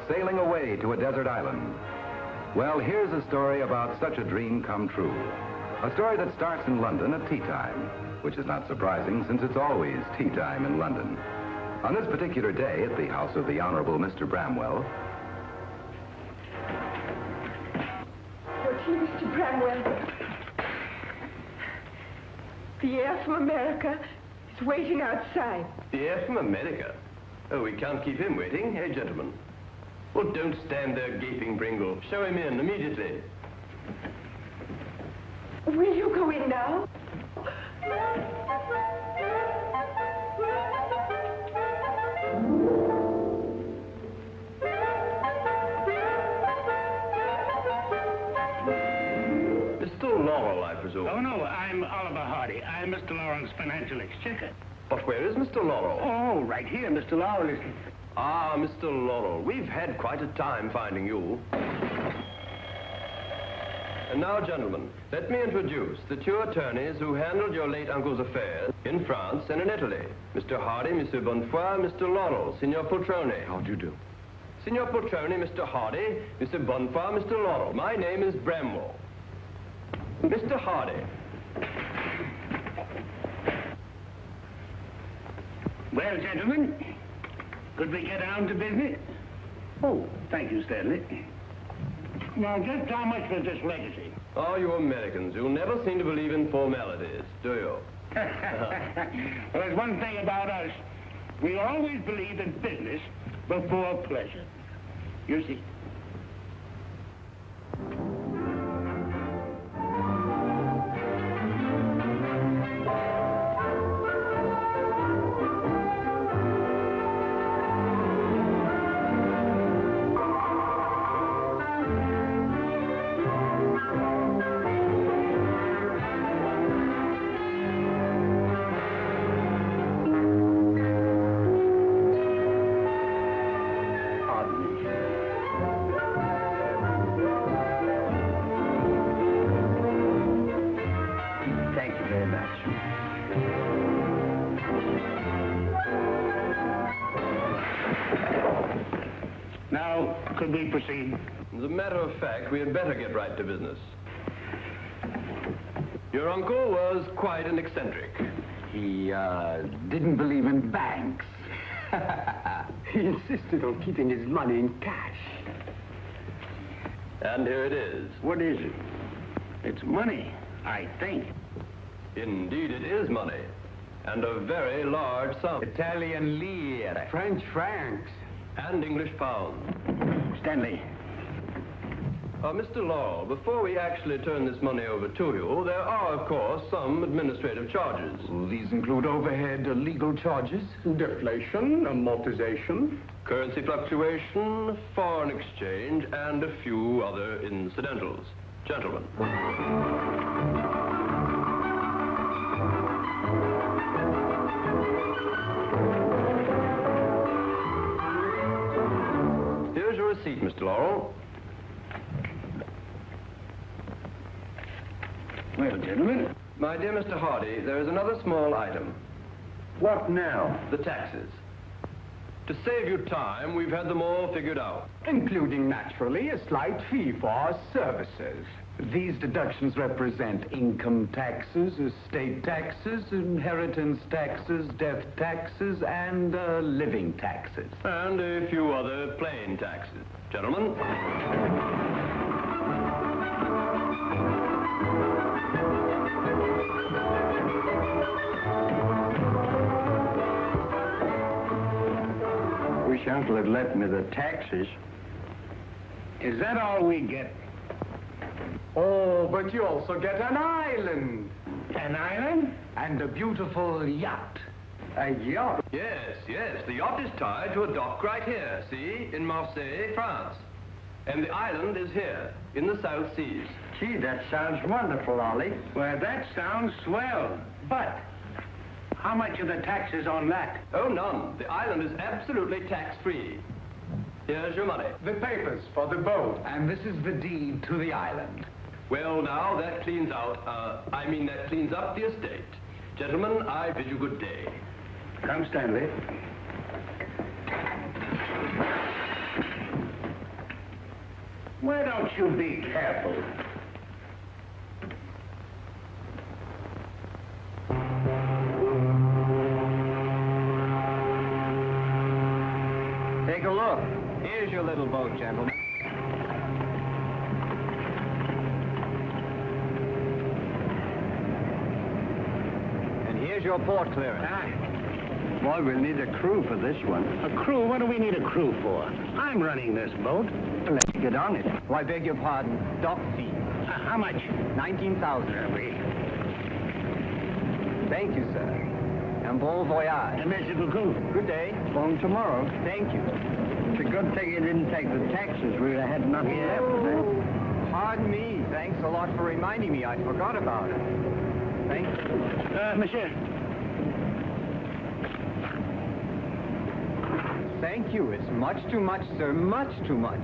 Sailing away to a desert island. Well, here's a story about such a dream come true. A story that starts in London at tea time, which is not surprising since it's always tea time in London. On this particular day at the house of the Honorable Mr. Bramwell. What's you, Mr. Bramwell? The air from America is waiting outside. The air from America? Oh, we can't keep him waiting, eh, gentlemen? Well, don't stand there gaping, Bringle. Show him in immediately. Will you go in now? Mr. Laurel, I presume. Oh, no, I'm Oliver Hardy. I'm Mr. Laurel's financial exchequer. But where is Mr. Laurel? Oh, right here, Mr. Laurel is... Ah, Mr. Laurel, we've had quite a time finding you. And now, gentlemen, let me introduce the two attorneys who handled your late uncle's affairs in France and in Italy. Mr. Hardy, Monsieur Bonnefoy, Mr. Laurel, Signor Poltrone. How do you do? Signor Poltrone, Mr. Hardy, Mr. Bonnefoy, Mr. Laurel. My name is Bramwell. Mr. Hardy. Well, gentlemen, could we get down to business? Oh, thank you, Stanley. Now, just how much was this legacy? Oh, you Americans, you never seem to believe in formalities, do you? Well, there's one thing about us. We always believe in business before pleasure. You see. Now, could we proceed? As a matter of fact, we had better get right to business. Your uncle was quite an eccentric. He, didn't believe in banks. He insisted on keeping his money in cash. And here it is. What is it? It's money, I think. Indeed, it is money. And a very large sum. Italian lire, French francs. And English pounds. Stanley. Mr. Laurel, before we actually turn this money over to you, there are, of course, some administrative charges. These include overhead legal charges, Deflation, amortization. Currency fluctuation, foreign exchange, and a few other incidentals. Gentlemen. Here's your receipt, Mr. Laurel. Well, gentlemen. My dear Mr. Hardy, there is another small item. What now? The taxes. To save you time, we've had them all figured out. including, naturally, a slight fee for our services. These deductions represent income taxes, estate taxes, inheritance taxes, death taxes, and living taxes. And a few other plain taxes. Gentlemen. uncle had left me the taxes. Is that all we get? Oh, but you also get an island. An island? And a beautiful yacht. A yacht? Yes, yes. The yacht is tied to a dock right here, see, in Marseille, France. And the island is here, in the South Seas. Gee, that sounds wonderful, Ollie. Well, that sounds swell. But how much are the taxes on that? Oh, none. The island is absolutely tax-free. Here's your money. The papers for the boat. And this is the deed to the island. Well, now, that cleans out, that cleans up the estate. Gentlemen, I bid you good day. Come, Stanley. Why don't you be careful? Take a look. Here's your little boat, gentlemen. And here's your port clearance. Boy, we'll need a crew for this one. A crew? What do we need a crew for? I'm running this boat. Let's get on it. Oh, I beg your pardon. Dock fee. How much? 19,000. Thank you, sir. And bon voyage. Merci beaucoup. Good day. Home tomorrow. Thank you. It's a good thing you didn't take the taxes. We'd have had nothing left today. Pardon me. Thanks a lot for reminding me. I forgot about it. Thank you. Monsieur. Thank you. It's much too much, sir. Much too much.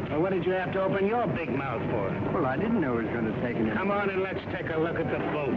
Well, what did you have to open your big mouth for? Well, I didn't know it was going to take an... Come on and let's take a look at the boat.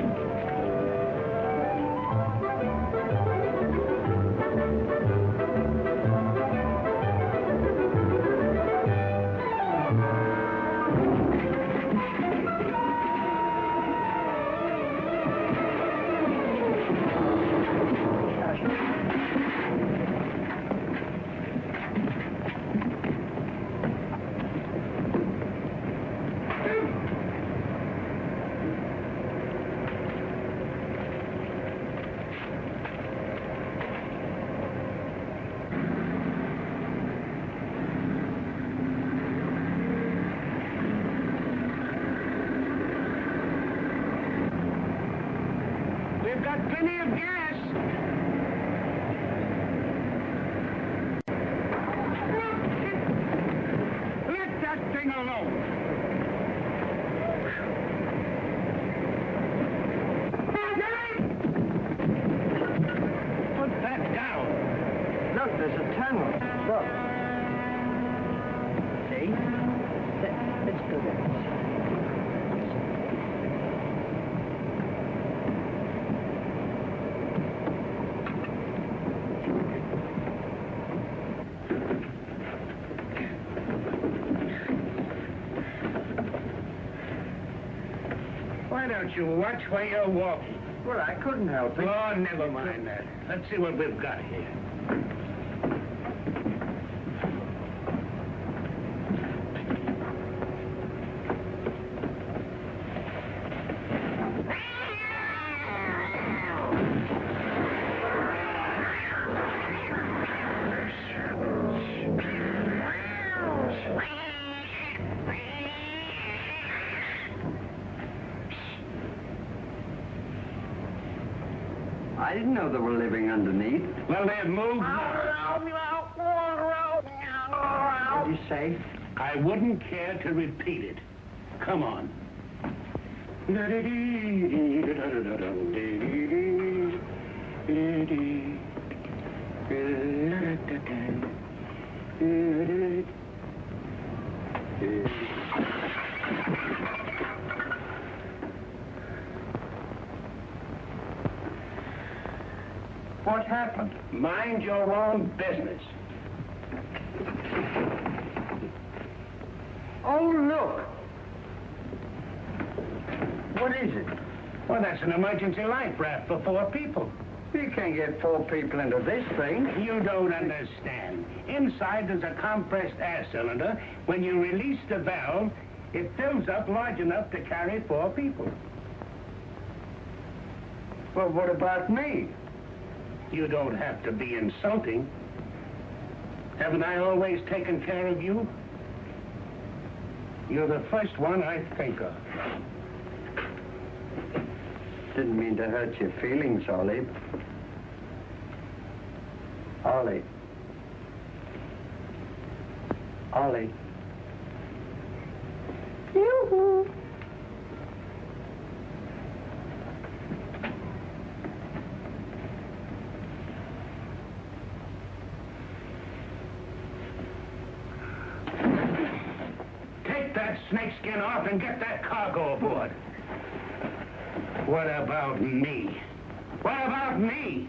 We've got plenty of gas. Let that thing alone. Put that down. Look, there's a tunnel. Look. See? Let's go there. Why don't you watch while you're walking? Well, I couldn't help it. Oh, never mind that. Let's see what we've got here. I didn't know they were living underneath. Well, they've moved. What did you say? I wouldn't care to repeat it. Come on. What happened? Mind your own business. Oh, look. What is it? Well, that's an emergency life raft for 4 people. You can't get 4 people into this thing. You don't understand. Inside there's a compressed air cylinder. When you release the valve, it fills up large enough to carry 4 people. Well, what about me? You don't have to be insulting. Haven't I always taken care of you? You're the first one I think of. Didn't mean to hurt your feelings, Ollie. Ollie. Ollie. Yoo-hoo. Take that snakeskin off and get that cargo aboard. What about me? What about me?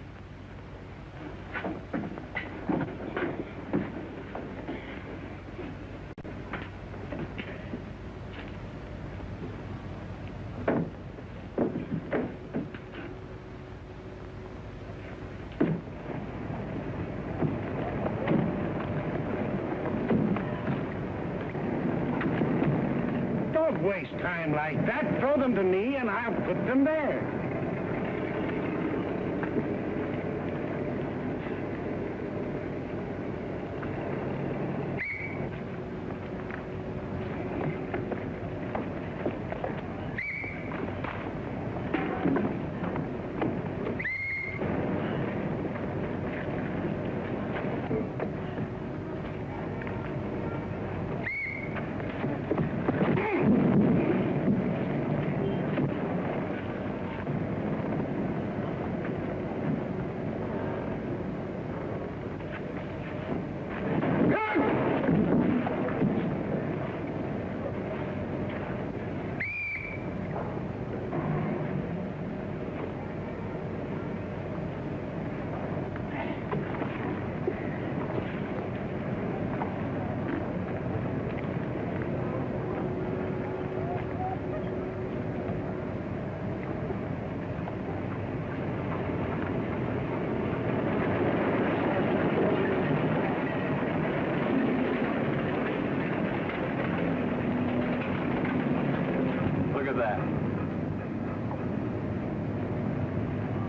Don't waste time like that. Throw them to me and I'll put them there.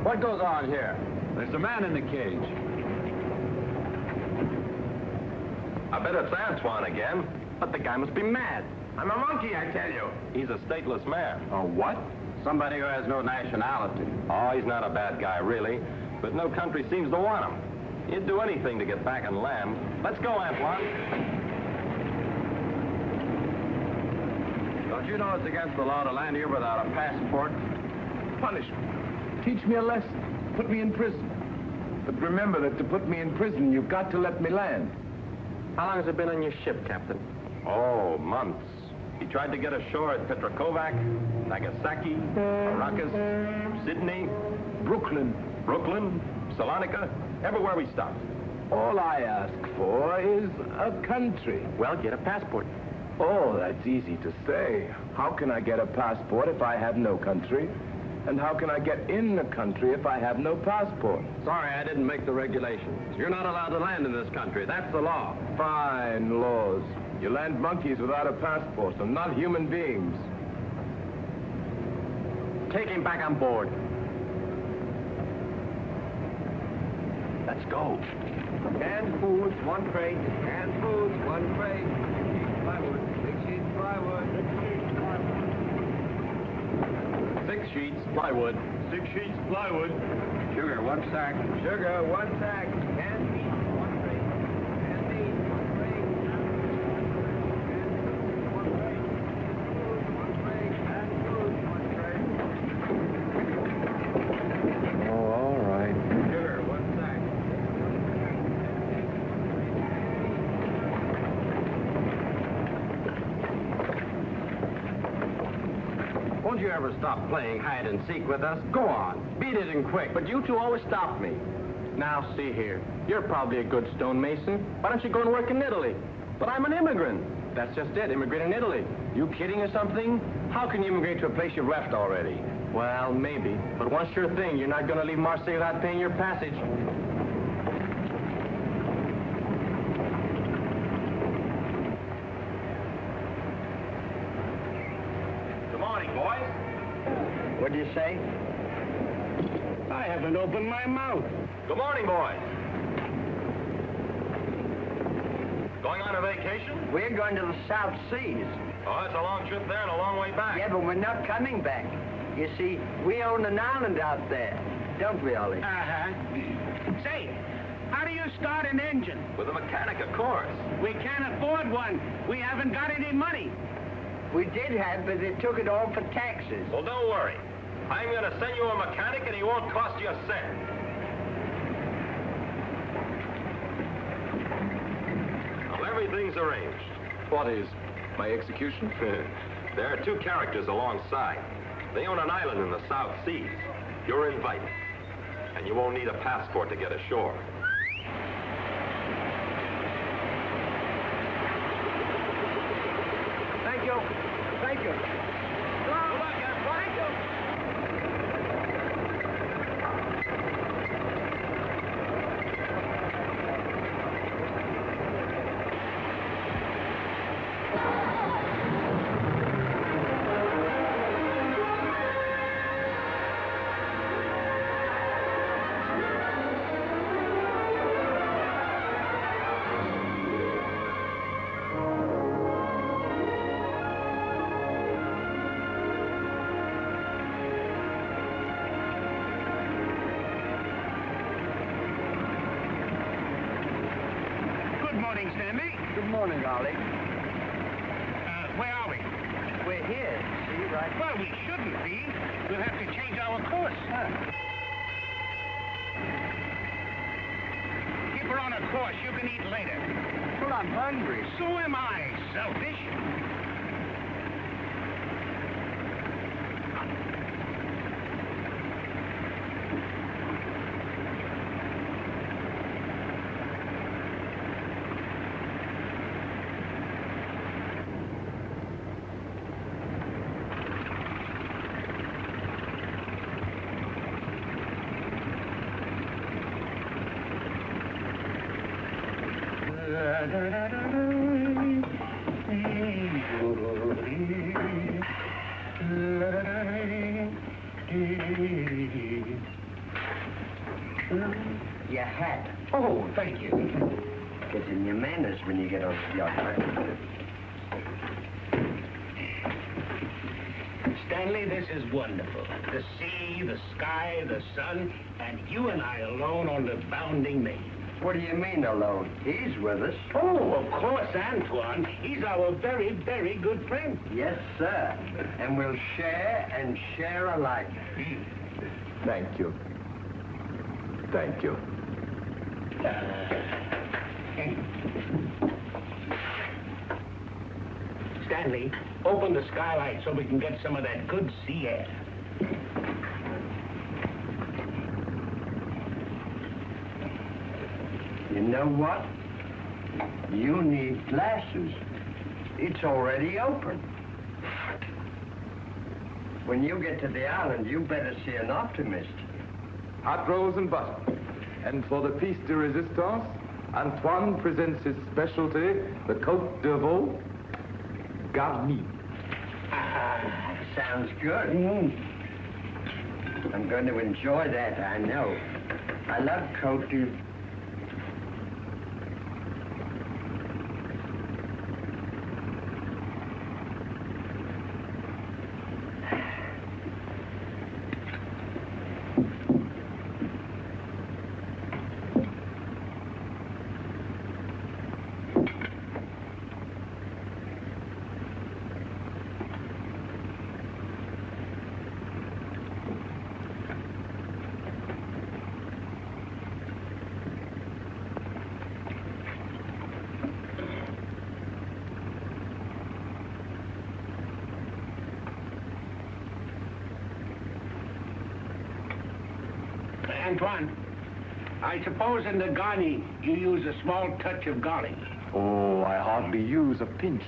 What goes on here? There's a man in the cage. I bet it's Antoine again. But the guy must be mad. I'm a monkey, I tell you. He's a stateless man. A what? Somebody who has no nationality. Oh, he's not a bad guy, really. But no country seems to want him. He'd do anything to get back on land. Let's go, Antoine. Don't you know it's against the law to land here without a passport? Punishment. Teach me a lesson. Put me in prison. But remember that to put me in prison, you've got to let me land. How long has it been on your ship, Captain? Oh, months. He tried to get ashore at Petrokovac, Nagasaki, Caracas, Sydney, Brooklyn. Salonika, everywhere we stopped. All I ask for is a country. Well, get a passport. Oh, that's easy to say. How can I get a passport if I have no country? And how can I get in the country if I have no passport? Sorry, I didn't make the regulations. You're not allowed to land in this country. That's the law. Fine laws. You land monkeys without a passport, and not human beings. Take him back on board. Let's go. Canned foods, 1 crate. Canned foods, 1 crate. 6 sheets plywood. 6 sheets plywood. 6 sheets plywood. 6 sheets plywood. Sugar, 1 sack. Sugar, 1 sack. Canned meat, 1 crate. Canned meat, 1 crate. Canned food, 1 crate. Canned food, 1 crate. Oh, all right. Sugar, 1 sack. Won't you ever stop playing hide and seek with us? Go on. Beat it and quick. But you two always stop me. Now, see here. You're probably a good stonemason. Why don't you go and work in Italy? But I'm an immigrant. That's just it. Immigrant in Italy. You kidding or something? How can you immigrate to a place you've left already? Well, maybe. But one sure thing. You're not going to leave Marseille without paying your passage. What'd you say? I haven't opened my mouth. Good morning, boys. Going on a vacation? We're going to the South Seas. Oh, it's a long trip there and a long way back. Yeah, but we're not coming back. You see, we own an island out there, don't we, Ollie? Say, how do you start an engine? With a mechanic, of course. We can't afford one. We haven't got any money. We did have, but they took it all for taxes. Well, don't worry. I'm going to send you a mechanic and he won't cost you a cent. Well, everything's arranged. What is? My execution? There are two characters alongside. They own an island in the South Seas. You're invited. And you won't need a passport to get ashore. Thank you. Thank you. Good luck, Thank you. Good morning, Stanley. Good morning, Ollie. Where are we? We're here, see, right? Well, we shouldn't be. We'll have to change our course. Keep her on a course. You can eat later. Well, I'm hungry. So am I, selfish. Your hat. Oh, thank you. Gets in your manners when you get on the yacht. Stanley, this is wonderful. The sea, the sky, the sun, and you and I alone on the bounding main. What do you mean alone? He's with us. Oh, of course, Antoine. He's our very, very good friend. Yes, sir. And we'll share and share alike. Thank you. Thank you. Stanley, open the skylight so we can get some of that good sea air. You know what? You need glasses. It's already open. When you get to the island, you better see an optimist. Hot rolls and butter. And for the piece de resistance, Antoine presents his specialty, the Côte de Veau garni. Sounds good. I'm going to enjoy that, I know. I love Côte de... Antoine, I suppose in the garni you use a small touch of garlic. Oh, I hardly use a pinch.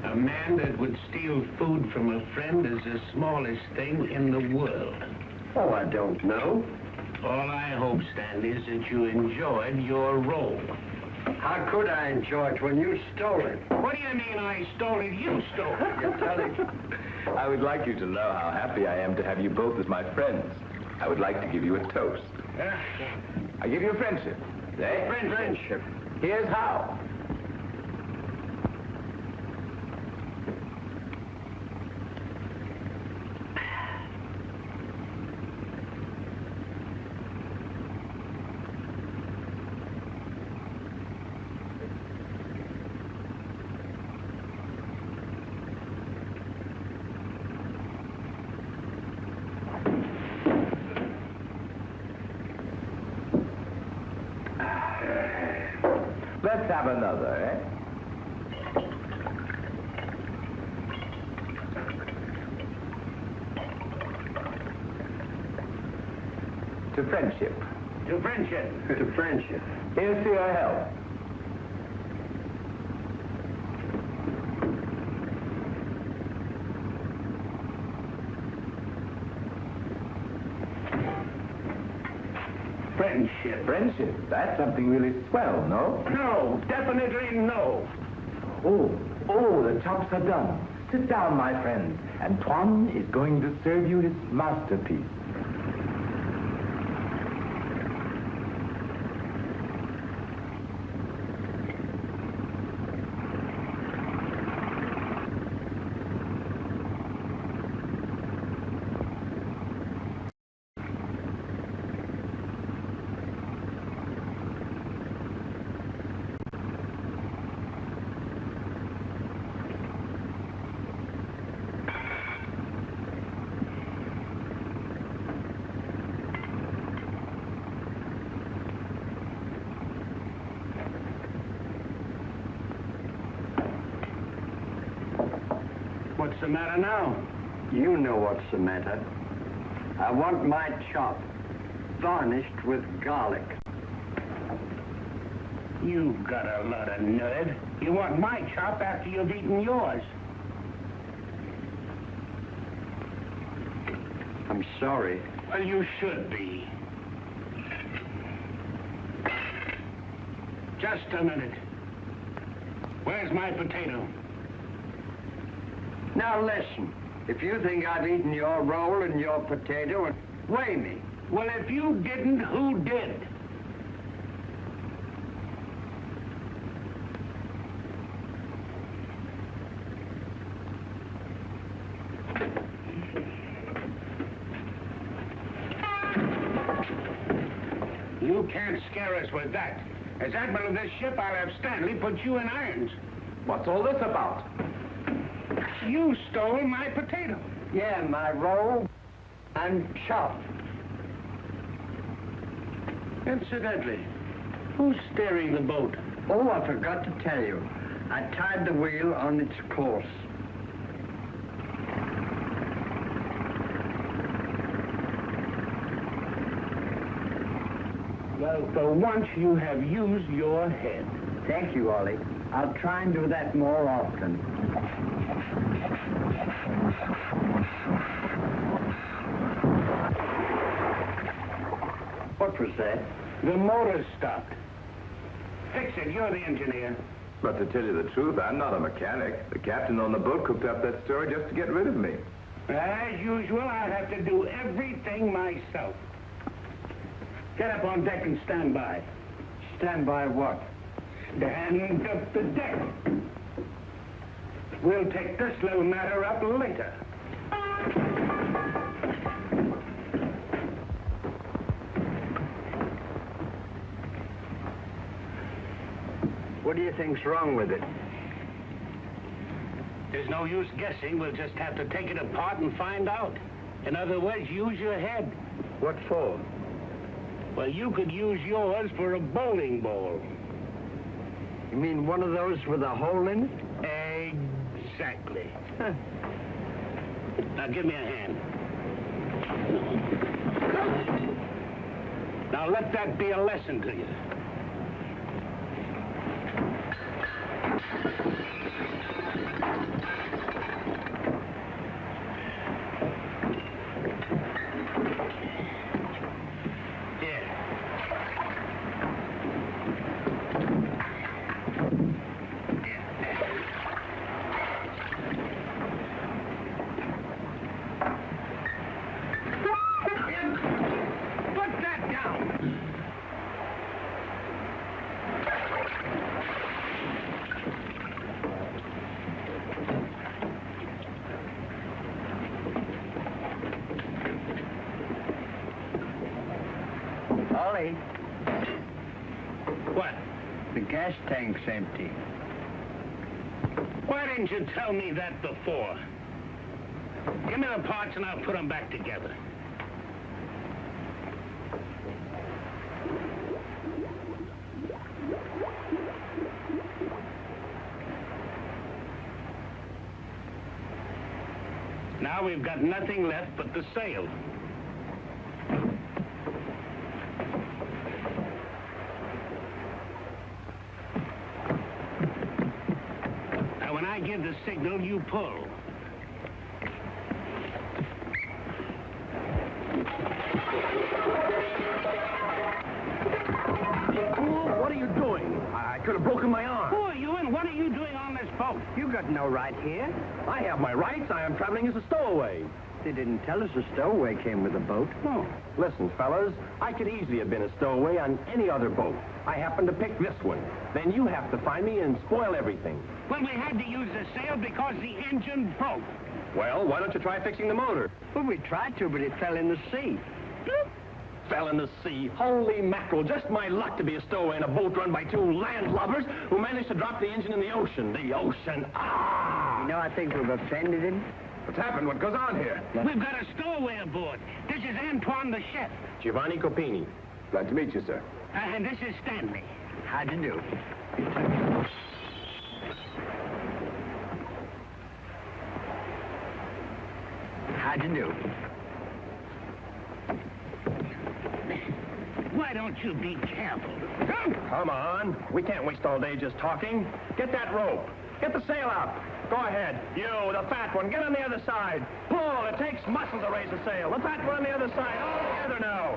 A man that would steal food from a friend is the smallest thing in the world. Oh, I don't know. All I hope, Stanley, is that you enjoyed your role. How could I enjoy it when you stole it? What do you mean I stole it? You stole it. You tell it. I would like you to know how happy I am to have you both as my friends. I would like to give you a toast. I give you friendship. Eh? Friendship. Here's how. Let's have another, eh? To friendship. To friendship. To friendship. Here's to your health. Friendship. Friendship? That's something really swell, no? No, definitely no. Oh, the chops are done. Sit down, my friend. Antoine is going to serve you his masterpiece. What's the matter now? You know what's the matter. I want my chop varnished with garlic. You've got a lot of nerve. You want my chop after you've eaten yours. I'm sorry. Well, you should be. Just a minute. Where's my potato? Now listen, if you think I've eaten your roll and your potato, weigh me. Well, if you didn't, who did? You can't scare us with that. As admiral of this ship, I'll have Stanley put you in irons. What's all this about? You stole my potato. Yeah, my roll and chop. Incidentally, who's steering the boat? Oh, I forgot to tell you. I tied the wheel on its course. Well, for once you have used your head. Thank you, Ollie. I'll try and do that more often. What was that? The motor stopped. Fix it, you're the engineer. But to tell you the truth, I'm not a mechanic. The captain on the boat cooked up that story just to get rid of me. As usual, I'll have to do everything myself. Get up on deck and stand by. Stand by what? Stand up the deck. We'll take this little matter up later. What do you think's wrong with it? There's no use guessing. We'll just have to take it apart and find out. In other words, use your head. What for? Well, you could use yours for a bowling ball. You mean one of those with a hole in it? Exactly. Huh. Now, give me a hand. Now, let that be a lesson to you. Sally. What? The gas tank's empty. Why didn't you tell me that before? Give me the parts and I'll put them back together. Now we've got nothing left but the sail. Now when I give the signal, you pull. What are you doing? I could have broken my arm. Who are you and what are you doing on this boat? You got no right here. I have my rights. I am traveling as a stowaway. They didn't tell us a stowaway came with a boat. No. Listen, fellas, I could easily have been a stowaway on any other boat. I happened to pick this one. Then you have to find me and spoil everything. Well, we had to use the sail because the engine broke. Well, why don't you try fixing the motor? Well, we tried to, but it fell in the sea. Fell in the sea. Holy mackerel, just my luck to be a stowaway in a boat run by two landlubbers who managed to drop the engine in the ocean. The ocean. Ah! You know, I think we've offended him. What's happened? What goes on here? We've got a stowaway aboard. This is Antoine the chef. Giovanni Copini. Glad to meet you, sir. And this is Stanley. How'd you do? How'd you do? Why don't you be careful? Come on. We can't waste all day just talking. Get that rope. Get the sail up. Go ahead. You, the fat one, get on the other side. Pull. It takes muscle to raise a sail. The fat one on the other side. All together now.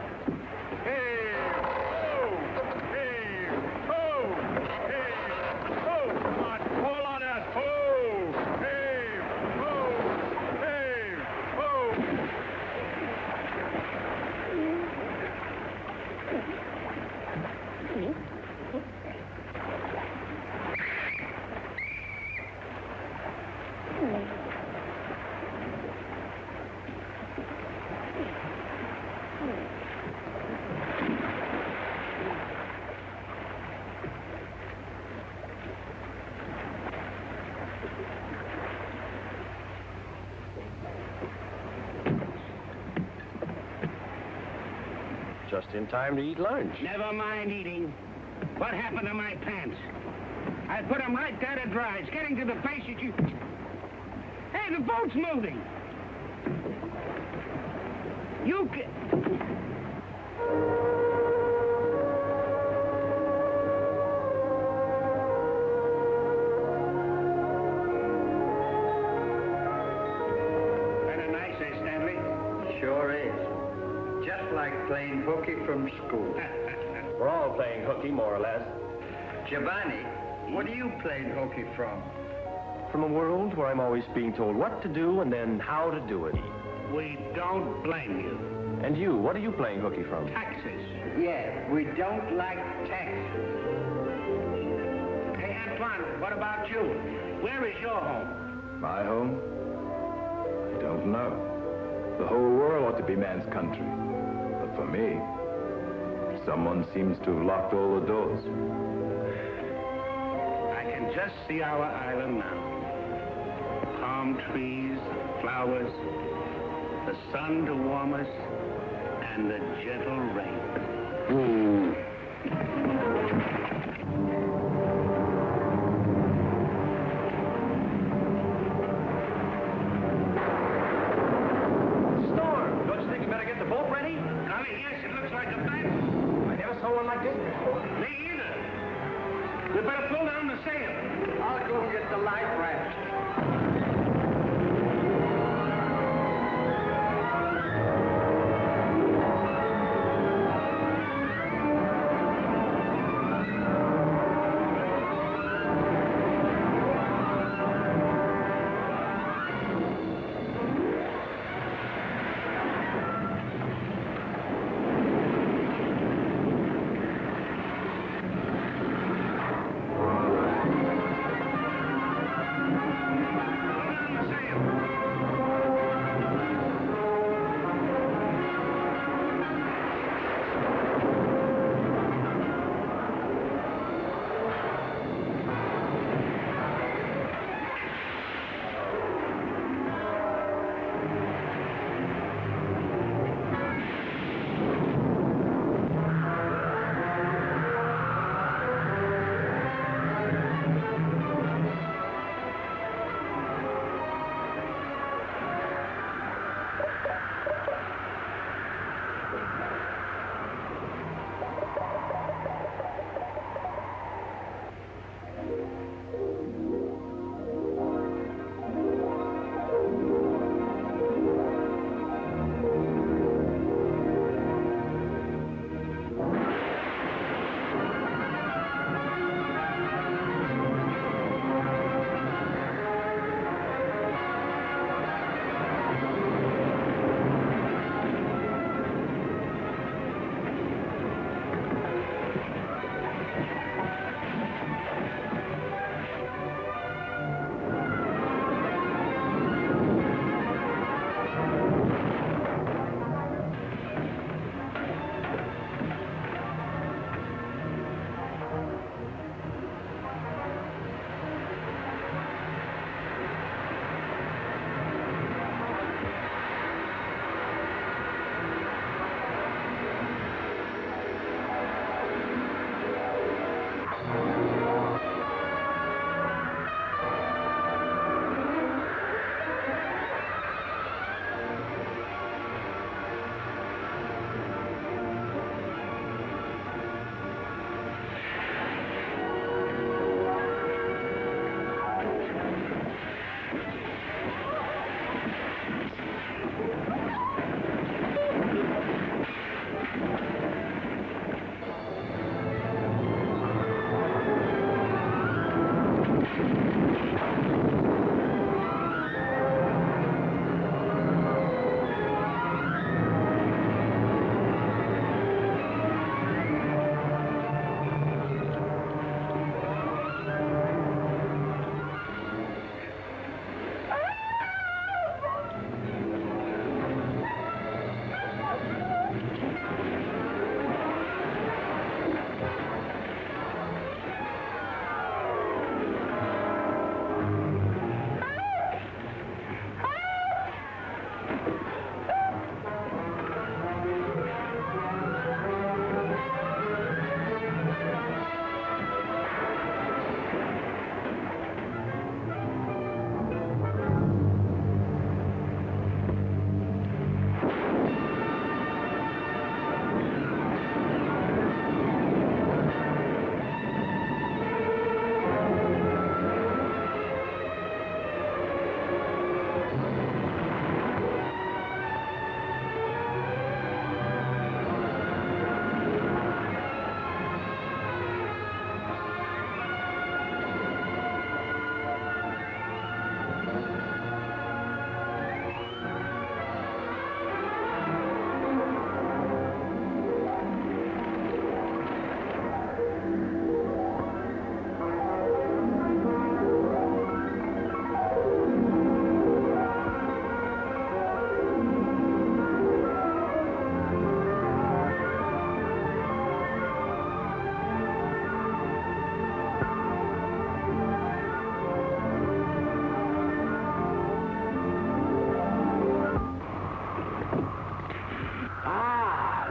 Hey. Oh. Hey. Oh. Hey. Oh. Come on. Pull on us. Oh. Hey. Oh. Hey. Oh. Just in time to eat lunch. Never mind eating. What happened to my pants? I put them right there to dry. It's getting to the place that you... Hey, the boat's moving. You can... Kinda nice, eh, Stanley? Sure is. Just like playing hooky from school. We're all playing hooky, more or less. Giovanni, what are you playing hooky from? From a world where I'm always being told what to do and then how to do it. We don't blame you. And you, what are you playing hooky from? Taxes. Yeah, we don't like taxes. Hey, Antoine, what about you? Where is your home? My home? I don't know. The whole world ought to be man's country. But for me, someone seems to have locked all the doors. I can just see our island now. Palm trees, flowers, the sun to warm us, and the gentle rain. Storm! Don't you think we better get the boat ready? Golly, yes, it looks like a bat. I never saw one like this before. Me either. We better pull down the sail. I'll go get the life raft.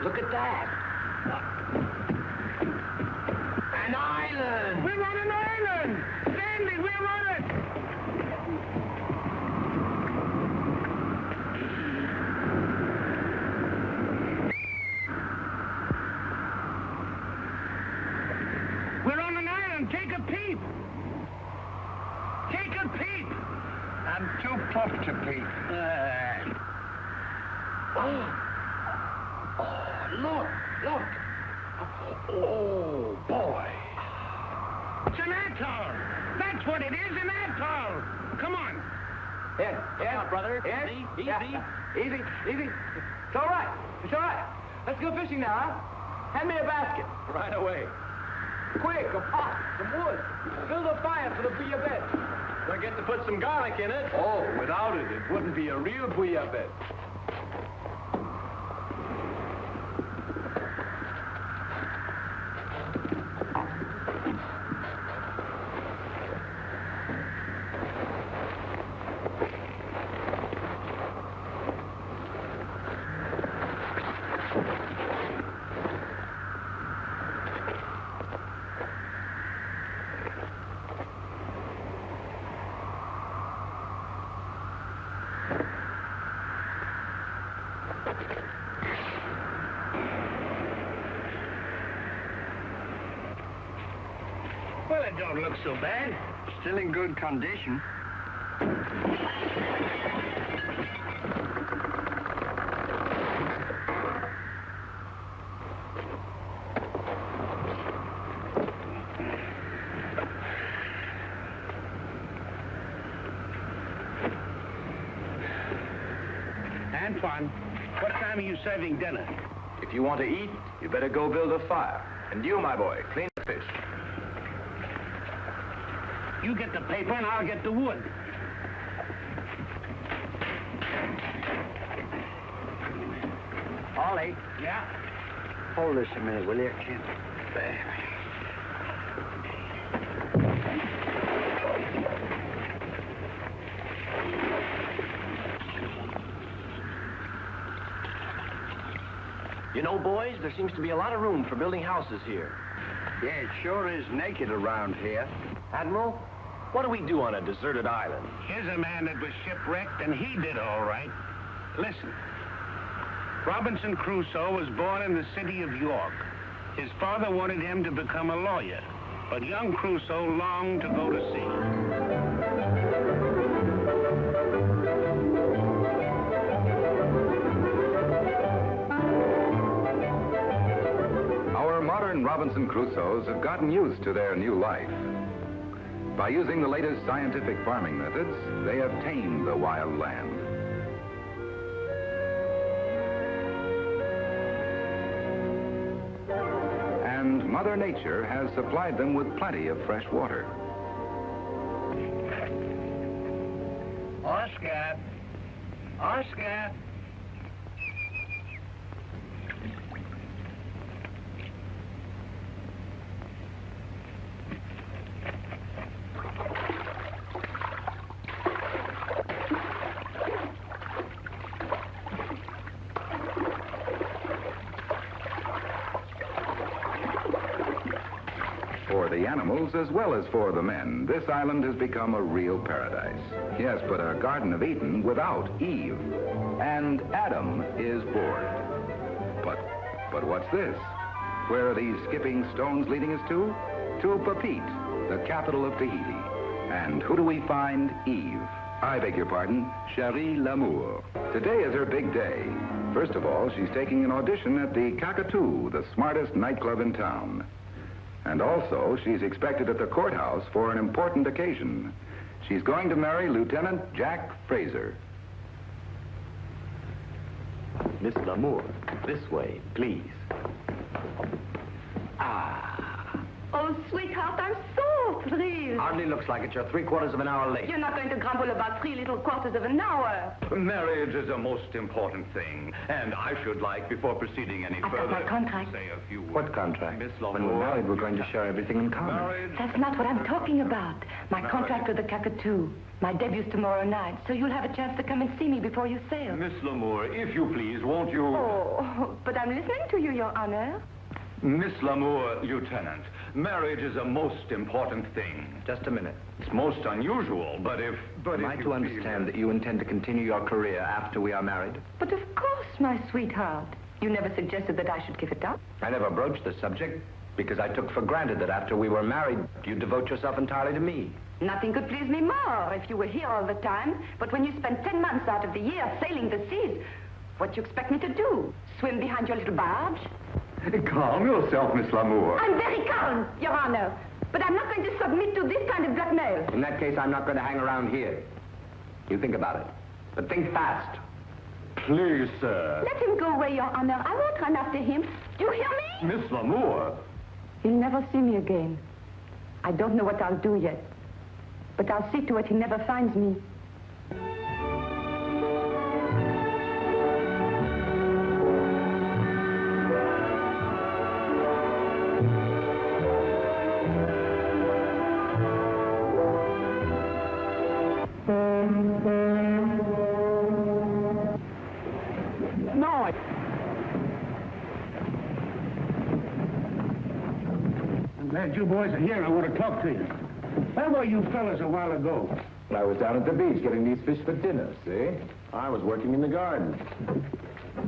look at that. An island! We're on an island! Stanley, we're on it! We're on an island. Take a peep. Take a peep. I'm too puffed to peep. Look. Oh, boy. It's an atoll. That's what it is, an atoll. Come on. Here, brother. Here. Easy. Easy. It's all right. Let's go fishing now, huh? Hand me a basket. Right away. Quick, a pot, some wood. Build a fire for the bouillabaisse. We'll get to put some garlic in it. Oh, without it, it wouldn't be a real bouillabaisse. Well, it don't look so bad. Still in good condition. Antoine, what time are you serving dinner? If you want to eat, you better go build a fire. And you, my boy, clean the fish. You get the paper and I'll get the wood. Ollie, Yeah? hold this a minute, will you, kid? You know, boys, there seems to be a lot of room for building houses here. Yeah, it sure is naked around here. Admiral, what do we do on a deserted island? Here's a man that was shipwrecked, and he did all right. Listen. Robinson Crusoe was born in the city of York. His father wanted him to become a lawyer, but young Crusoe longed to go to sea. Our modern Robinson Crusoes have gotten used to their new life. By using the latest scientific farming methods, they have tamed the wild land. And Mother Nature has supplied them with plenty of fresh water. Oscar! Oscar! For the animals as well as for the men, this island has become a real paradise. Yes, but a Garden of Eden without Eve. And Adam is bored. But what's this? Where are these skipping stones leading us to? To Papeete, the capital of Tahiti. And who do we find? Eve. I beg your pardon, Cherie Lamour. Today is her big day. First of all, she's taking an audition at the Cockatoo, the smartest nightclub in town. And also, she's expected at the courthouse for an important occasion. She's going to marry Lieutenant Jack Fraser. Miss Lamour, this way, please. Oh, sweetheart, I'm so Oh, thrills. Hardly looks like it. You're 3/4 of an hour late. You're not going to grumble about 3 little quarters of an hour. Marriage is a most important thing, and I should like, before proceeding any I've got further, my contract. say a few words. What contract? Miss When we're Lamour, married, we're going to share everything in common. Marriage. That's not what I'm talking about. My contract with the Cockatoo. My debut's tomorrow night, so you'll have a chance to come and see me before you sail. Miss Lamour, if you please, won't you... Oh, but I'm listening to you, Your Honor. Miss Lamour, Lieutenant, marriage is a most important thing. Just a minute. It's most unusual, but if... Am I to understand that you intend to continue your career after we are married? But of course, my sweetheart. You never suggested that I should give it up. I never broached the subject because I took for granted that after we were married, you'd devote yourself entirely to me. Nothing could please me more if you were here all the time. But when you spend 10 months out of the year sailing the seas, what do you expect me to do? Swim behind your little barge? Calm yourself, Miss Lamour. I'm very calm, Your Honor. But I'm not going to submit to this kind of blackmail. In that case, I'm not going to hang around here. You think about it. But think fast. Please, sir. Let him go away, Your Honor. I won't run after him. Do you hear me? Miss Lamour. He'll never see me again. I don't know what I'll do yet. But I'll see to it he never finds me. I'm glad you boys are here. I want to talk to you. Where were you fellas a while ago? I was down at the beach getting these fish for dinner, see? I was working in the garden.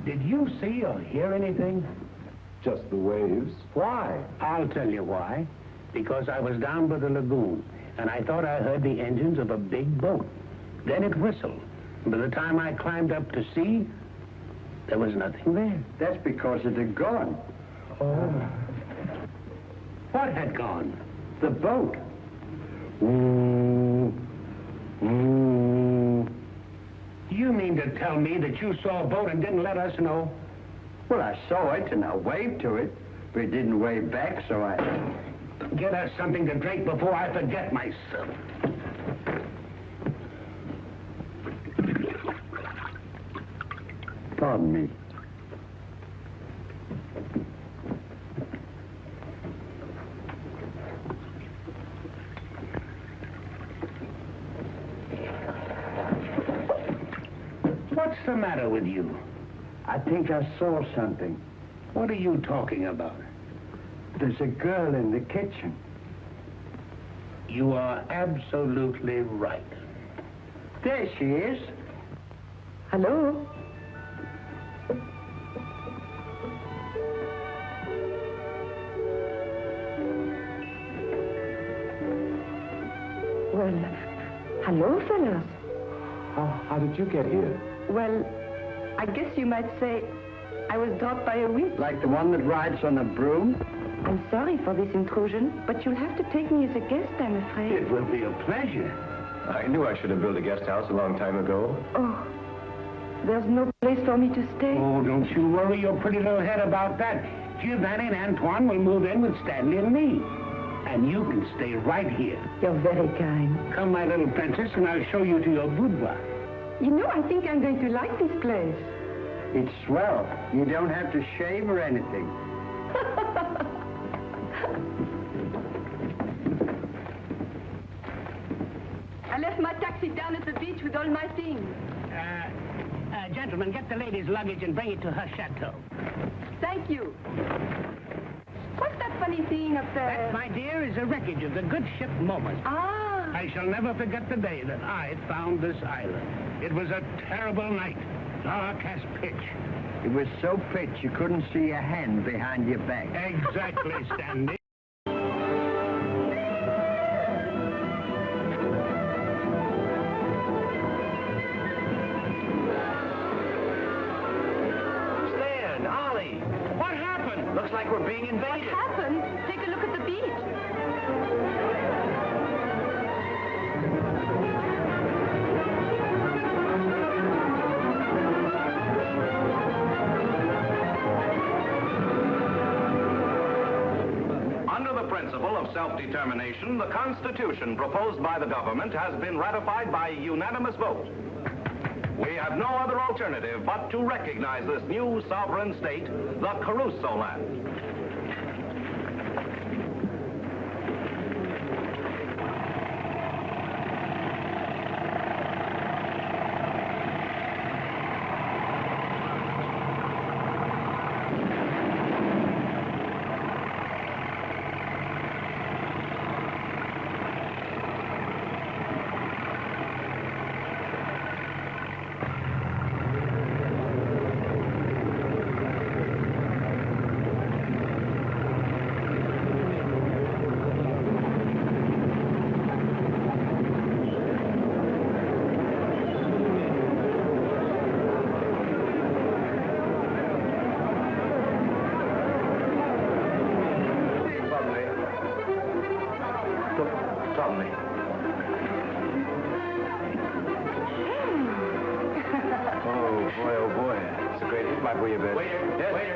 Did you see or hear anything? Just the waves. Why? I'll tell you why. Because I was down by the lagoon, and I thought I heard the engines of a big boat. Then it whistled. By the time I climbed up to see, there was nothing there. That's because it had gone. Oh. What had gone? The boat. You mean to tell me that you saw a boat and didn't let us know? Well, I saw it and I waved to it, but it didn't wave back, so I... Get us something to drink before I forget myself. Pardon me. What's the matter with you? I think I saw something. What are you talking about? There's a girl in the kitchen. You are absolutely right. There she is. Hello? Well, hello, fellas. How did you get here? Well, I guess you might say I was dropped by a whip. Like the one that rides on a broom? I'm sorry for this intrusion, but you'll have to take me as a guest, I'm afraid. It will be a pleasure. I knew I should have built a guest house a long time ago. Oh, there's no place for me to stay? Oh, don't you worry your pretty little head about that. Giovanni and Antoine will move in with Stanley and me. And you can stay right here. You're very kind. Come, my little princess, and I'll show you to your boudoir. You know, I think I'm going to like this place. It's swell. You don't have to shave or anything. I left my taxi down at the beach with all my things. Gentlemen, get the lady's luggage and bring it to her chateau. Thank you. What's that funny thing up there? That, my dear, is a wreckage of the good ship Momus. Ah. I shall never forget the day that I found this island. It was a terrible night, dark as pitch. It was so pitch you couldn't see a hand behind your back. Exactly, Stanley. Stan, Ollie, What happened? looks like we're being invaded. What happened? Take a look at the beach. principle of self-determination, the Constitution proposed by the government has been ratified by unanimous vote. We have no other alternative but to recognize this new sovereign state, the Caruso Land.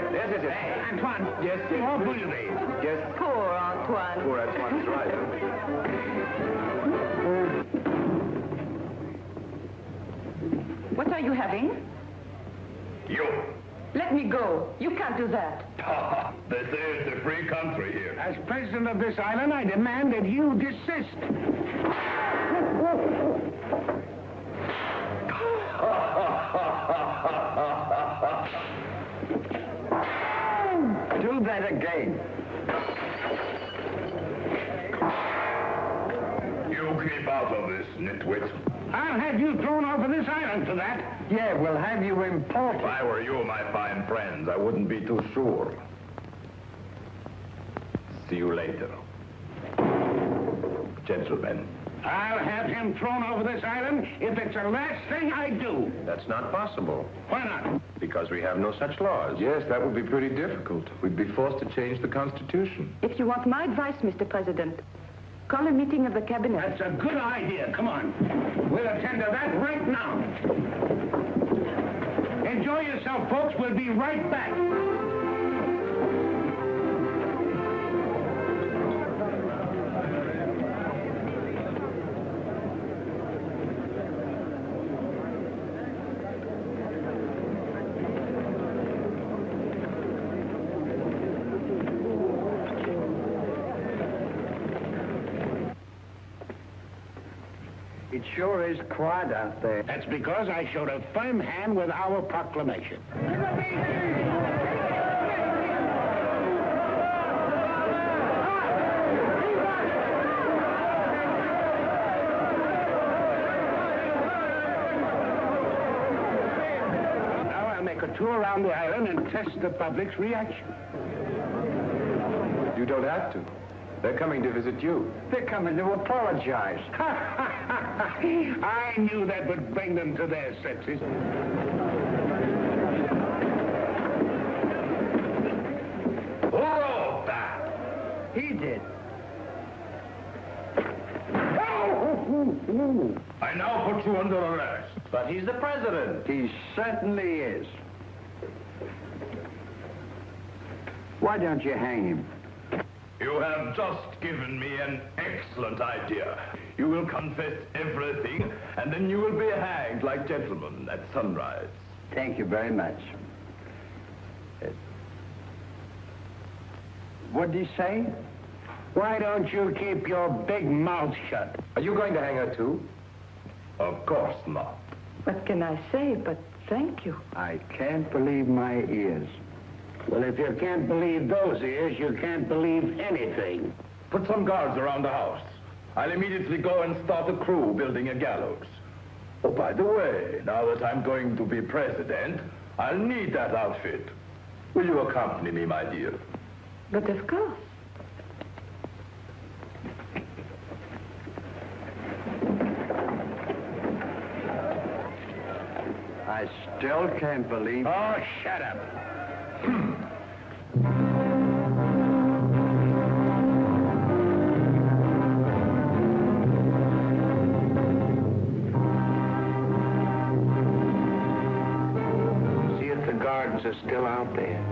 Antoine. Yes, yes. More bouillabaisse. Yes. Poor Antoine. Poor Antoine is right, What are you having? You. Let me go. You can't do that. This is a free country here. As president of this island, I demand that you desist. Do that again. You keep out of this, nitwit. I'll have you thrown off of this island for that. Yeah, we'll have you imported. If I were you, my fine friends, I wouldn't be too sure. See you later. Gentlemen. I'll have him thrown over this island if it's the last thing I do. That's not possible, Why not? because we have no such laws. Yes, that would be pretty difficult. We'd be forced to change the Constitution. If you want my advice, Mr. President, call a meeting of the cabinet. That's a good idea. Come on. We'll attend to that right now. Enjoy yourself, folks. We'll be right back. It sure is quiet out there. That's because I showed a firm hand with our proclamation. Now I'll make a tour around the island and test the public's reaction. You don't have to. They're coming to visit you. They're coming to apologize. I knew that would bring them to their senses. Who wrote that? He did. I now put you under arrest. But he's the president. He certainly is. Why don't you hang him? You have just given me an excellent idea. You will confess everything, and then you will be hanged like gentlemen at sunrise. Thank you very much. What did he say? Why don't you keep your big mouth shut? Are you going to hang her too? Of course not. What can I say but thank you? I can't believe my ears. Well, if you can't believe those ears, you can't believe anything. Put some guards around the house. I'll immediately go and start a crew building a gallows. Oh, by the way, now that I'm going to be president, I'll need that outfit. Will you accompany me, my dear? But of course. I still can't believe... Oh, shut up. See if the guards are still out there.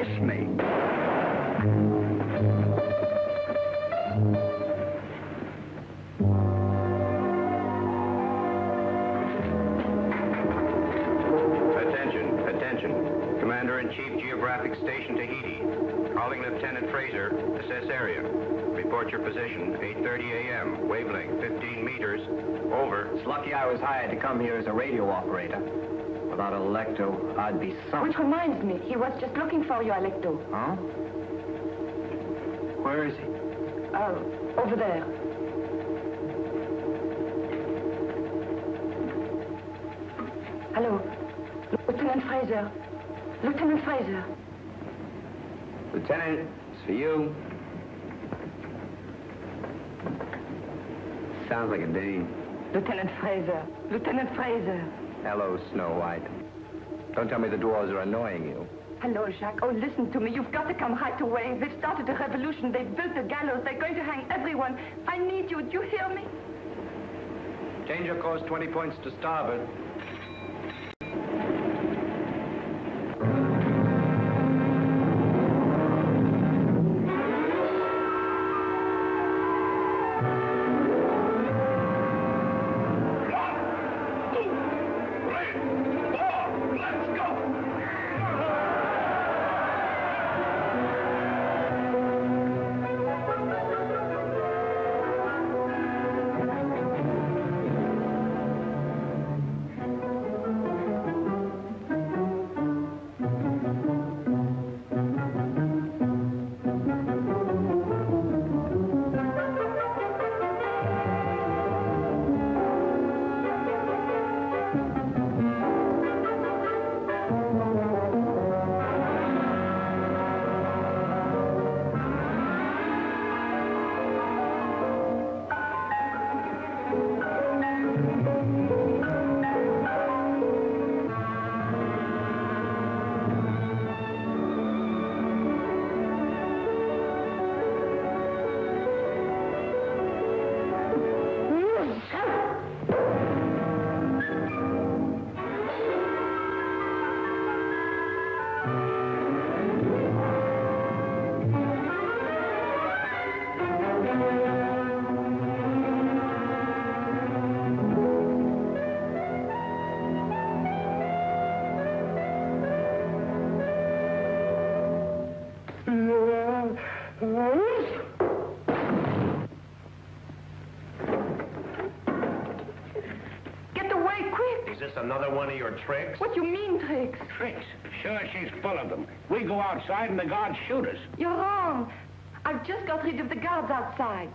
miss me. Attention. Commander-in-Chief, Geographic Station Tahiti. Calling Lieutenant Fraser, assess area. Report your position, 8:30 a.m., wavelength 15 meters. Over. It's lucky I was hired to come here as a radio operator. Without Alecto, I'd be sunk. Which reminds me, he was just looking for you, Alecto. Huh? Where is he? Over there. Hello. Lieutenant Fraser. Lieutenant Fraser. Lieutenant, it's for you. Sounds like a dame. Lieutenant Fraser. Lieutenant Fraser. Hello, Snow White. Don't tell me the dwarves are annoying you. Hello, Jacques. Oh, listen to me. You've got to come right away. They've started a revolution. They've built a gallows. They're going to hang everyone. I need you. Do you hear me? Change your course 20 points to starboard. Another one of your tricks? What do you mean, tricks? Tricks? Sure, she's full of them. We go outside and the guards shoot us. You're wrong. I've just got rid of the guards outside.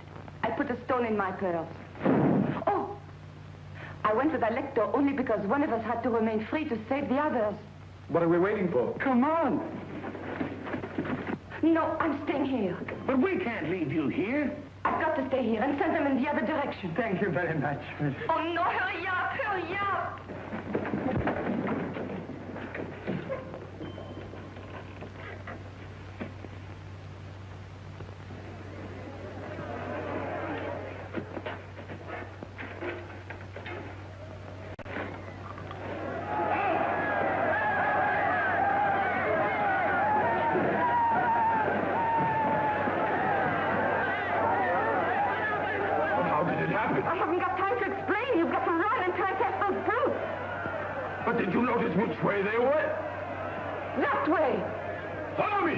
I put a stone in my purse. Oh! I went with Alecto only because one of us had to remain free to save the others. What are we waiting for? Come on. No, I'm staying here. But we can't leave you here. I've got to stay here and send them in the other direction. Thank you very much. Oh, no, hurry up, hurry up! I haven't got time to explain. You've got to run and try and catch those brutes. But did you notice which way they went? That way. Follow me!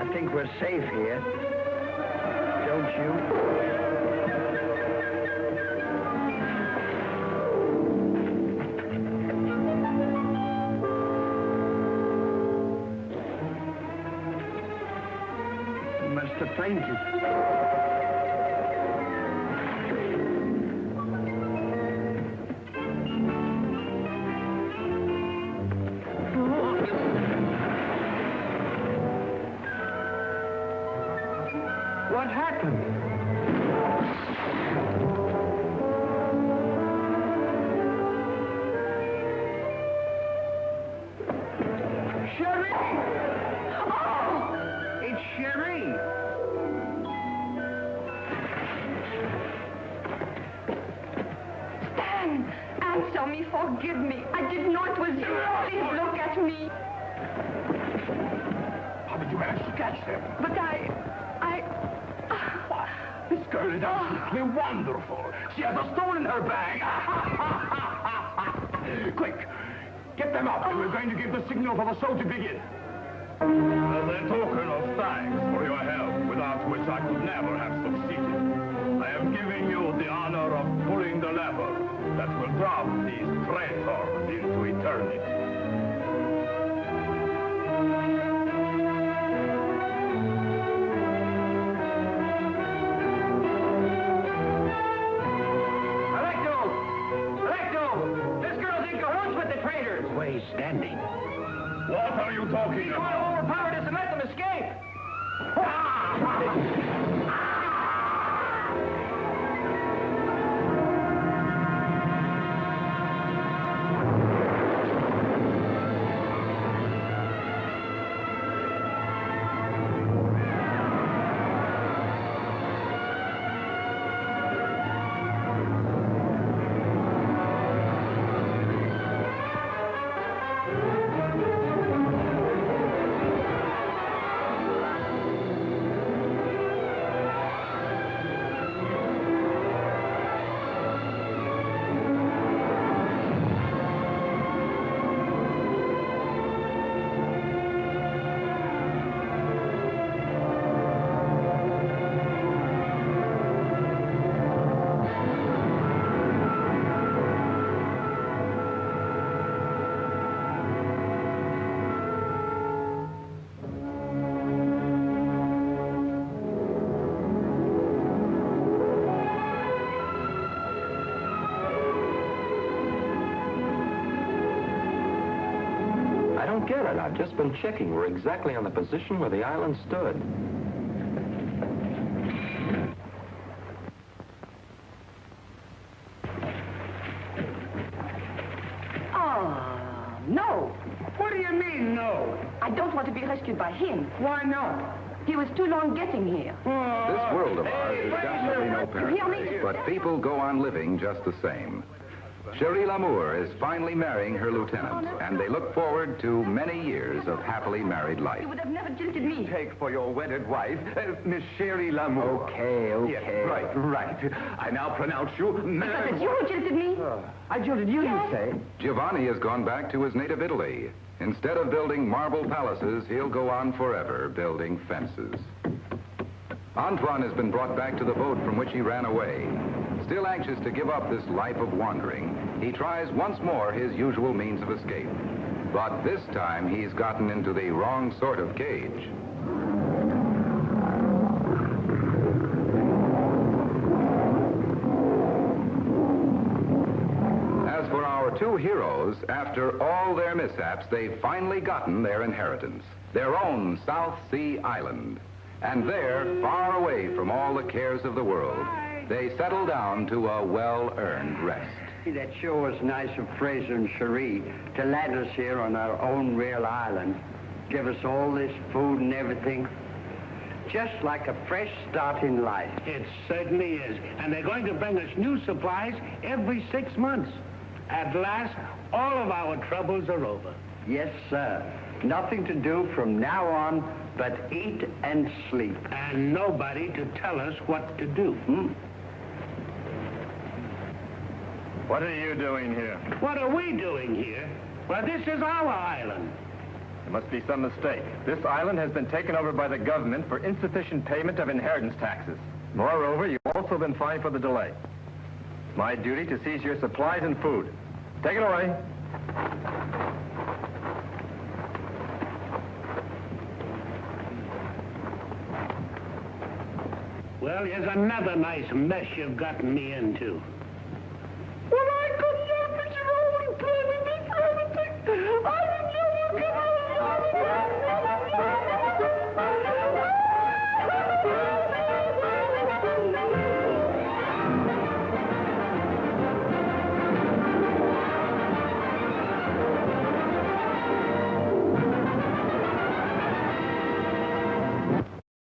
I think we're safe here. Don't you? Must have fainted. What happened? Cherie! Oh! It's Cherie! Stan! Answer me, forgive me. I didn't know it was you. Please look at me. How did you manage to catch them? But This girl is absolutely wonderful. She has a stone in her bag. Quick, get them up, and we're going to give the signal for the show to begin. As a token of thanks for your help, without which I could never have succeeded, I am giving you the honor of pulling the lever that will drop these traitors into eternity. Where he's standing. What are you talking about? You want to overpower this and let them escape. Get it. I've just been checking. We're exactly on the position where the island stood. No. What do you mean, no? I don't want to be rescued by him. Why not? He was too long getting here. This world of ours is definitely no paradise, but people go on living just the same. Cherie Lamour is finally marrying her lieutenant, and they look forward to many years of happily married life. He would have never jilted me. Take for your wedded wife, Miss Cherie Lamour. Okay. Yes, right. I now pronounce you... Because it's you who jilted me. I jilted you, you say? Giovanni has gone back to his native Italy. Instead of building marble palaces, he'll go on forever building fences. Antoine has been brought back to the boat from which he ran away. Still anxious to give up this life of wandering, he tries once more his usual means of escape. But this time, he's gotten into the wrong sort of cage. As for our two heroes, after all their mishaps, they've finally gotten their inheritance, their own South Sea Island. And there, far away from all the cares of the world, they settle down to a well-earned rest. That sure was nice of Fraser and Cherie to land us here on our own real island. Give us all this food and everything. Just like a fresh start in life. It certainly is. And they're going to bring us new supplies every 6 months. At last, all of our troubles are over. Yes, sir. Nothing to do from now on but eat and sleep. And nobody to tell us what to do. What are you doing here? What are we doing here? Well, this is our island. There must be some mistake. This island has been taken over by the government for insufficient payment of inheritance taxes. Moreover, you've also been fined for the delay. It's my duty to seize your supplies and food. Take it away. Well, here's another nice mess you've gotten me into.